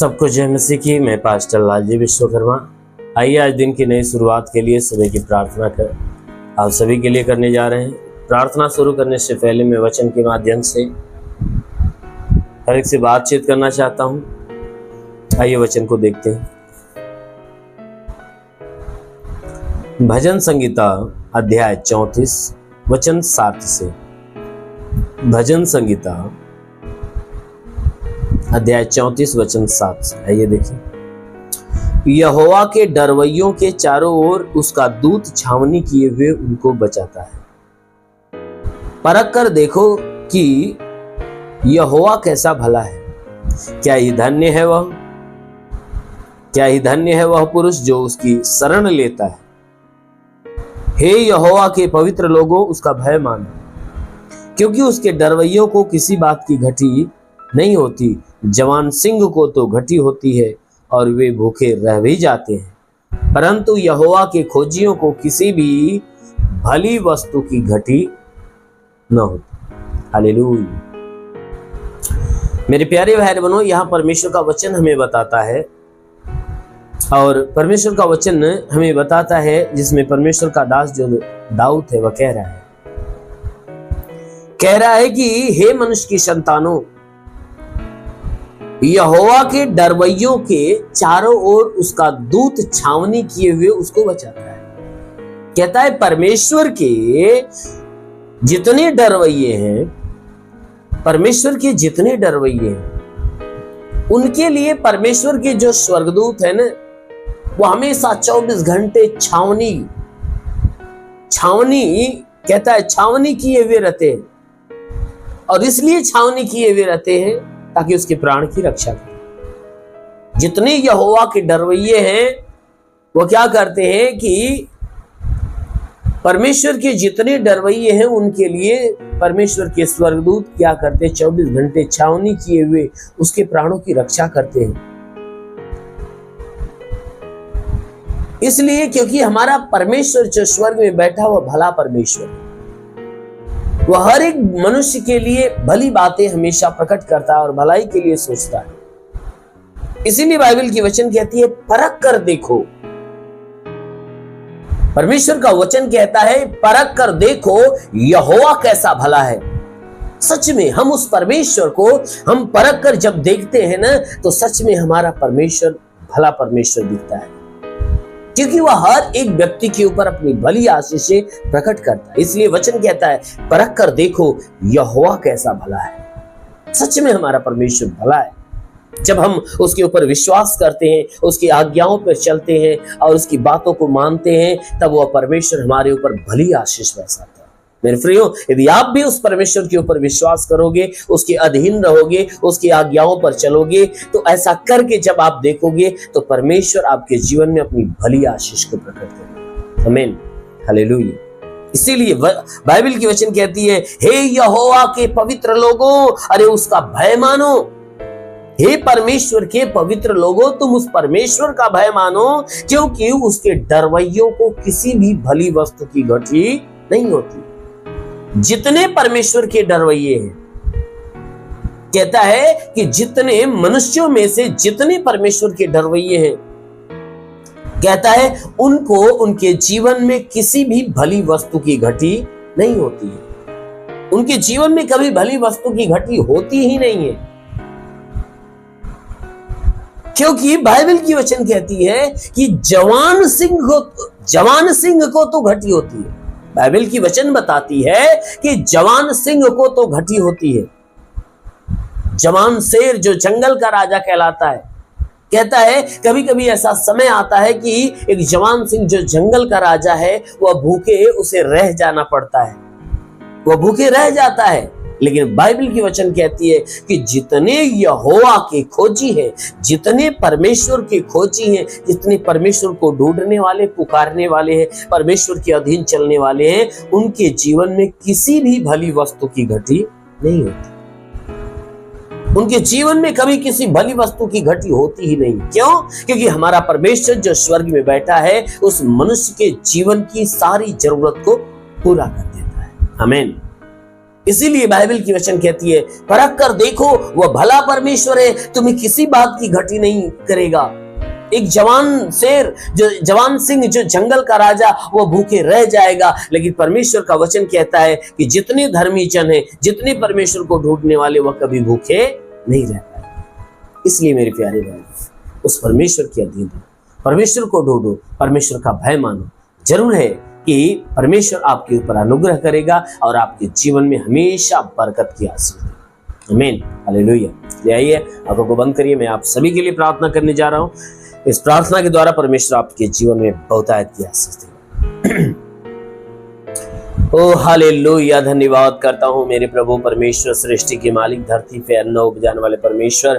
सबको जय मसीह की। मैं पास्टर लालजी विश्वकर्मा। आइए आज दिन की नई शुरुआत के लिए सुबह की प्रार्थना कर आप सभी के लिए करने जा रहे हैं। प्रार्थना शुरू करने से पहले मैं वचन के माध्यम से हर एक से बातचीत करना चाहता हूं। आइए वचन को देखते हैं। भजन संगीता अध्याय 34 वचन 7 से। भजन संगीता अध्याय 34 वचन 7 से। आइए देखिए। यहोवा के डरवैयों के चारों ओर उसका दूत छावनी किए हुए उनको बचाता है। परख कर देखो कि यहोवा कैसा भला है। क्या ही धन्य है वह, क्या ही धन्य है वह पुरुष जो उसकी शरण लेता है। हे यहोवा के पवित्र लोगों, उसका भय मानो, क्योंकि उसके डरवैयों को किसी बात की घटी नहीं होती। जवान सिंह को तो घटी होती है और वे भूखे रह भी जाते हैं, परंतु यहोवा के खोजियों को किसी भी भली वस्तु की घटी न होती। हालेलुया। मेरे प्यारे भाई बहनों, यहाँ परमेश्वर का वचन हमें बताता है, और परमेश्वर का वचन हमें बताता है जिसमें परमेश्वर का दास जो दाऊद है वह कह रहा है कि हे मनुष्य की संतानों, यहोवा के डरवैयों के चारों ओर उसका दूत छावनी किए हुए उसको बचाता है। कहता है परमेश्वर के जितने डरवैये हैं, परमेश्वर के जितने डरवैये हैं, उनके लिए परमेश्वर के जो स्वर्गदूत है ना, वो हमेशा 24 घंटे छावनी कहता है छावनी किए हुए रहते हैं। और इसलिए छावनी किए हुए रहते हैं ताकि उसके प्राण की रक्षा करें। जितने यहोवा के डरवैये हैं वो क्या करते हैं कि परमेश्वर के जितने डरवैये हैं उनके लिए परमेश्वर के स्वर्गदूत क्या करते हैं, 24 घंटे छावनी किए हुए उसके प्राणों की रक्षा करते हैं। इसलिए क्योंकि हमारा परमेश्वर जो स्वर्ग में बैठा हुआ भला परमेश्वर है, वह हर एक मनुष्य के लिए भली बातें हमेशा प्रकट करता है और भलाई के लिए सोचता है। इसीलिए बाइबल की वचन कहती है परख कर देखो। परमेश्वर का वचन कहता है परख कर देखो यहोवा कैसा भला है। सच में हम उस परमेश्वर को हम परख कर जब देखते हैं ना, तो सच में हमारा परमेश्वर भला परमेश्वर दिखता है, क्योंकि वह हर एक व्यक्ति के ऊपर अपनी भली आशीषें प्रकट करता है। इसलिए वचन कहता है परख कर देखो यहोवा कैसा भला है। सच में हमारा परमेश्वर भला है। जब हम उसके ऊपर विश्वास करते हैं, उसकी आज्ञाओं पर चलते हैं और उसकी बातों को मानते हैं, तब वह परमेश्वर हमारे ऊपर भली आशीष बरसाता है। मेरे प्रियो, यदि आप भी उस परमेश्वर के ऊपर विश्वास करोगे, उसके अधीन रहोगे, उसकी आज्ञाओं पर चलोगे, तो ऐसा करके जब आप देखोगे तो परमेश्वर आपके जीवन में अपनी भली आशीष को प्रकट करेगा। आमीन, हालेलुया। इसीलिए बाइबल की वचन कहती है हे यहोवा के पवित्र लोगों, अरे उसका भय मानो। हे परमेश्वर के पवित्र लोगों, तुम उस परमेश्वर का भय मानो, क्योंकि उसके डरवैयों को किसी भी भली वस्तु की घटी नहीं होती। जितने परमेश्वर के डरवैये हैं, कहता है कि जितने मनुष्यों में से जितने परमेश्वर के डरवैये हैं, कहता है उनको उनके जीवन में किसी भी भली वस्तु की घटी नहीं होती है। उनके जीवन में कभी भली वस्तु की घटी होती ही नहीं है, क्योंकि बाइबल की वचन कहती है कि जवान सिंह को तो घटी होती है। बाइबल की वचन बताती है कि जवान सिंह को तो घटी होती है। जवान शेर जो जंगल का राजा कहलाता है, कहता है कभी कभी ऐसा समय आता है कि एक जवान सिंह जो जंगल का राजा है वह भूखे उसे रह जाना पड़ता है, वह भूखे रह जाता है। लेकिन बाइबल की वचन कहती है कि जितने यहोवा के खोजी हैं, जितने परमेश्वर के खोजी हैं, जितने परमेश्वर को ढूंढने वाले, पुकारने वाले हैं, परमेश्वर के अधीन चलने वाले हैं, उनके जीवन में किसी भी भली वस्तु की घटी नहीं होती। उनके जीवन में कभी किसी भली वस्तु की घटी होती ही नहीं। क्यों? क्योंकि हमारा परमेश्वर जो स्वर्ग में बैठा है, उस मनुष्य के जीवन की सारी जरूरत को पूरा कर देता है। आमीन। इसीलिए बाइबल की वचन कहती है, परख कर देखो वह भला परमेश्वर है, तुम्हें किसी बात की घटी नहीं करेगा। एक जवान शेर, जो जवान सिंह, जो जंगल का राजा, वो भूखे रह जाएगा, लेकिन परमेश्वर का वचन कहता है कि जितने धर्मी जन हैं, जितने परमेश्वर को ढूंढने वाले, वह कभी भूखे नहीं रह पाए। इसलिए मेरे प्यारे भाई, उस परमेश्वर की अधीन हो, परमेश्वर को ढूंढो, परमेश्वर का भय मानो। जरूर है कि परमेश्वर आपके ऊपर अनुग्रह करेगा और आपके जीवन में हमेशा बरकत की आशीष देगा। आमीन, हालेलुया। ले आइए, आंखों को बंद करिए, मैं आप सभी के लिए प्रार्थना करने जा रहा हूं। इस प्रार्थना के द्वारा परमेश्वर आपके जीवन में बहुतायत की आशीष देगा। ओ हालेलुया, धन्यवाद करता हूँ मेरे प्रभु परमेश्वर, सृष्टि के मालिक, धरती पे अन्न उपजाने वाले परमेश्वर,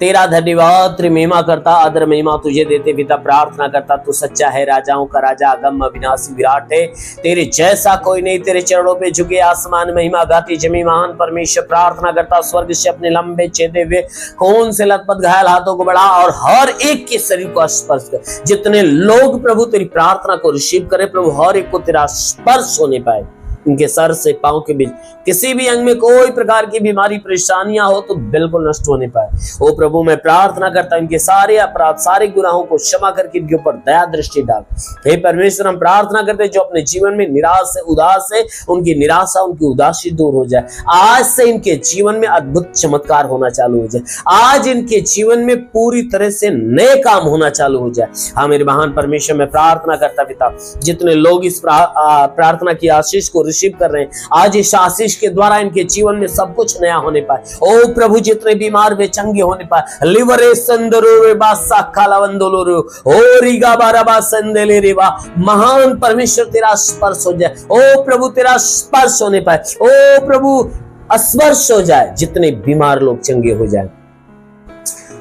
तेरा धन्यवाद, तेरी महिमा करता, आदर महिमा तुझे देते पिता। प्रार्थना करता, तू सच्चा है, राजाओं का राजा, अगम अविनाशी विराट है, तेरे जैसा कोई नहीं, तेरे चरणों पे झुके आसमान महिमा गाती जमी महान परमेश्वर। प्रार्थना करता, स्वर्ग से अपने लंबे छेदे हुए खून से लथपथ घायल हाथों को बढ़ा और हर एक के शरीर को स्पर्श कर। जितने लोग प्रभु तेरी प्रार्थना को रिसीव करे प्रभु, हर एक को तेरा स्पर्श होने पाए। इनके सर से पांव के बीच किसी भी अंग में कोई प्रकार की बीमारी परेशानियां हो तो बिल्कुल नष्ट होने पाए। ओ प्रभु, मैं प्रार्थना करता हूं, इनके सारे अपराध, सारे गुनाहों को क्षमा करके इनके ऊपर दया दृष्टि डाल। हे परमेश्वर, हम प्रार्थना करते हैं जो अपने जीवन में निराश है, उदास है, उनकी निराशा, उनकी उदासी दूर हो जाए। आज से इनके जीवन में अद्भुत चमत्कार होना चालू हो जाए। आज इनके जीवन में पूरी तरह से नए काम होना चालू हो जाए। हाँ मेरे महान परमेश्वर, मैं प्रार्थना करता पिता, जितने लोग इस प्रार्थना की आशीष को रिसीव कर रहे हैं, आज इस आशीष के द्वारा इनके जीवन में सब कुछ नया होने पाए। ओ प्रभु, जितने बीमार वे चंगे होने पाए। लिवरे संदरो रे बासा कालावंदोलो रे ओ रिगा बाराबा संदेले रे बा। महान परमेश्वर, तेरा स्पर्श हो जाए। ओ प्रभु, तेरा स्पर्श होने पाए। ओ प्रभु, स्पर्श हो जाए, जितने बीमार लोग चंगे हो जाए,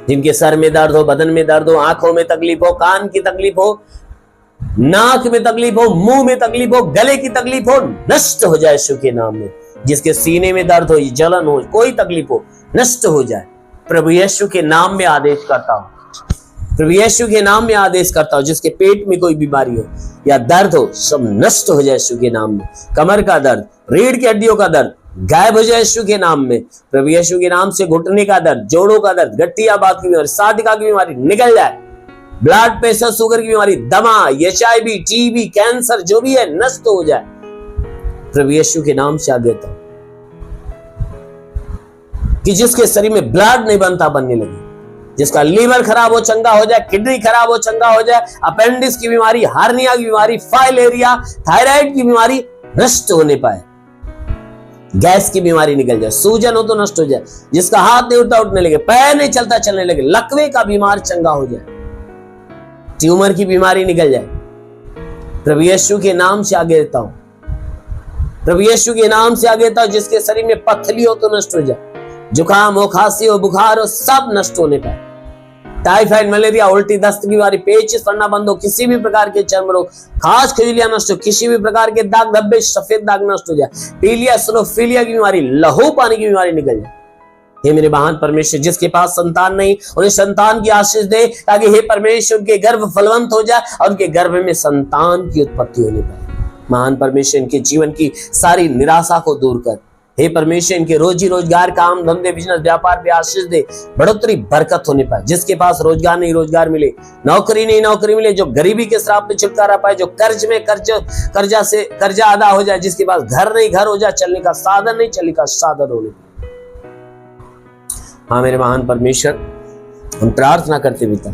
जिनके सर में दर्द हो, बदन में दर्द हो, आंखों में तकलीफ हो, कान की तकलीफ हो, नाक में तकलीफ हो, मुंह में तकलीफ हो, गले की तकलीफ हो, नष्ट हो जाए यीशु के नाम में। जिसके सीने में दर्द हो, जलन हो, कोई तकलीफ हो, नष्ट हो जाए। प्रभु यीशु के नाम में आदेश करता हूं, प्रभु यीशु के नाम में आदेश करता हूं। जिसके पेट में कोई बीमारी हो या दर्द हो, सब नष्ट हो जाए यीशु के नाम में। कमर का दर्द, रीढ़ की हड्डियों का दर्द गायब हो जाए यीशु के नाम में। प्रभु यीशु के नाम से घुटने का दर्द, जोड़ों का दर्द, गठियाबात की बीमारी, साधिका की बीमारी निकल जाए। ब्लड प्रेशर, शुगर की बीमारी, दमा, HIV, TB, कैंसर, जो भी है नष्ट हो जाए। प्रभु यीशु के नाम से आगे था कि जिसके शरीर में ब्लड नहीं बनता, बनने लगे। जिसका लीवर खराब हो, चंगा हो जाए। किडनी खराब हो, चंगा हो जाए। अपेंडिक्स की बीमारी, हार्निया की बीमारी, फाइलेरिया, थायराइड की बीमारी नष्ट होने पाए। गैस की बीमारी निकल जाए। सूजन हो तो नष्ट हो जाए। जिसका हाथ नहीं उठता, उठने लगे। पैर नहीं चलता, चलने लगे। लकवे का बीमार चंगा हो जाए। ट्यूमर की बीमारी निकल जाए। प्रभु यीशु के नाम से आगे रहता हूं, प्रभु यीशु के नाम से आगे रहता हूं। जिसके शरीर में पथरी हो तो नष्ट हो जाए। जुकाम हो, खांसी हो, बुखार हो, सब नष्ट होने पाए। टाइफाइड, मलेरिया, उल्टी, दस्त की बीमारी, पेचिश पड़ना बंद हो, किसी भी प्रकार के चर्म रोग, खास खुजलियां नष्ट हो, किसी भी प्रकार के दाग धब्बे, सफेद दाग नष्ट हो जाए। पीलिया, सिनोफिलिया की बीमारी, लहू पानी की बीमारी निकल जाए। हे मेरे महान परमेश्वर, जिसके पास संतान नहीं, उन्हें संतान की आशीष दे, ताकि हे परमेश्वर उनके गर्भ फलवंत हो जाए और उनके गर्भ में संतान की उत्पत्ति होने पाए। महान परमेश्वर, इनके जीवन की सारी निराशा को दूर कर। हे परमेश्वर, इनके रोजी रोजगार, काम धंधे, बिजनेस, व्यापार पे आशीष दे, बढ़ोतरी, बरकत होने पाए। जिसके पास रोजगार नहीं, रोजगार मिले। नौकरी नहीं, नौकरी मिले। जो गरीबी के श्राप में छुटकारा पाए। जो कर्ज में कर्जा अदा हो जाए। जिसके पास घर नहीं, घर हो जाए। चलने का साधन नहीं, चलने का साधन होने पाए। हाँ मेरे महान परमेश्वर, हम प्रार्थना करते पिता,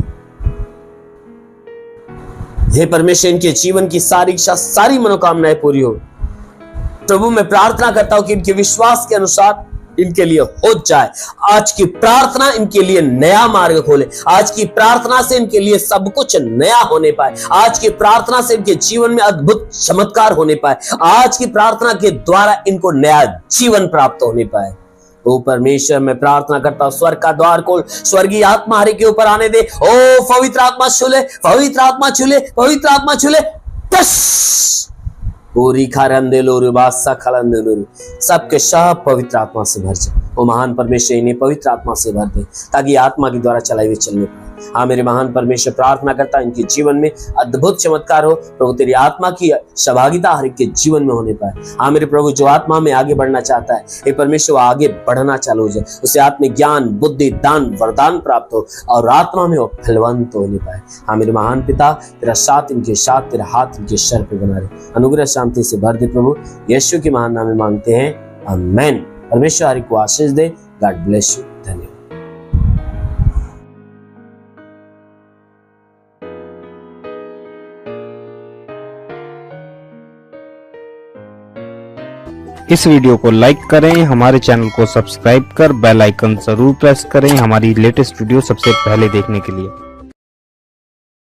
हे परमेश्वर, इनके जीवन की सारी इच्छा, सारी मनोकामनाएं पूरी हो। प्रभु, मैं प्रार्थना करता हूं कि इनके विश्वास के अनुसार इनके लिए हो जाए। आज की प्रार्थना इनके लिए नया मार्ग खोले। आज की प्रार्थना से इनके लिए सब कुछ नया होने पाए। आज की प्रार्थना से इनके जीवन में अद्भुत चमत्कार होने पाए। आज की प्रार्थना के द्वारा इनको नया जीवन प्राप्त होने पाए। ओ परमेश्वर, मैं प्रार्थना करता हूं, स्वर्ग का द्वार खोल, स्वर्गीय आत्मा हरि के ऊपर आने दे। ओ पवित्र आत्मा छूले, पवित्र आत्मा छूले, पवित्र आत्मा छूले। सबके सब पवित्र आत्मा से भर जाए। ओ महान परमेश्वर, इन्हें पवित्र आत्मा से भर दे, ताकि आत्मा के द्वारा चलाए हुए चलने पाए। हाँ मेरे महान परमेश्वर, प्रार्थना करता इनके जीवन में अद्भुत चमत्कार हो प्रभु, तेरी आत्मा की सहभागिता हर एक के जीवन में होने पाए। हाँ मेरे प्रभु, जो आत्मा में आगे बढ़ना चाहता है हे परमेश्वर, वो आगे बढ़ना चालू हो जाए, उसे आत्मिक ज्ञान, बुद्धि, दान, वरदान प्राप्त हो और आत्मा में वो फलवंत होने पाए। हाँ मेरे महान पिता, तेरा साथ इनके साथ, तेरा हाथ इनके सर पे बना रहे, अनुग्रह शांति से भर दे प्रभु, यीशु के महान नाम में मांगते हैं, आमेन। परमेश्वर हरि को आशीष दे। God bless you. धन्यवाद। इस वीडियो को लाइक करें, हमारे चैनल को सब्सक्राइब कर बेल आइकन जरूर प्रेस करें हमारी लेटेस्ट वीडियो सबसे पहले देखने के लिए।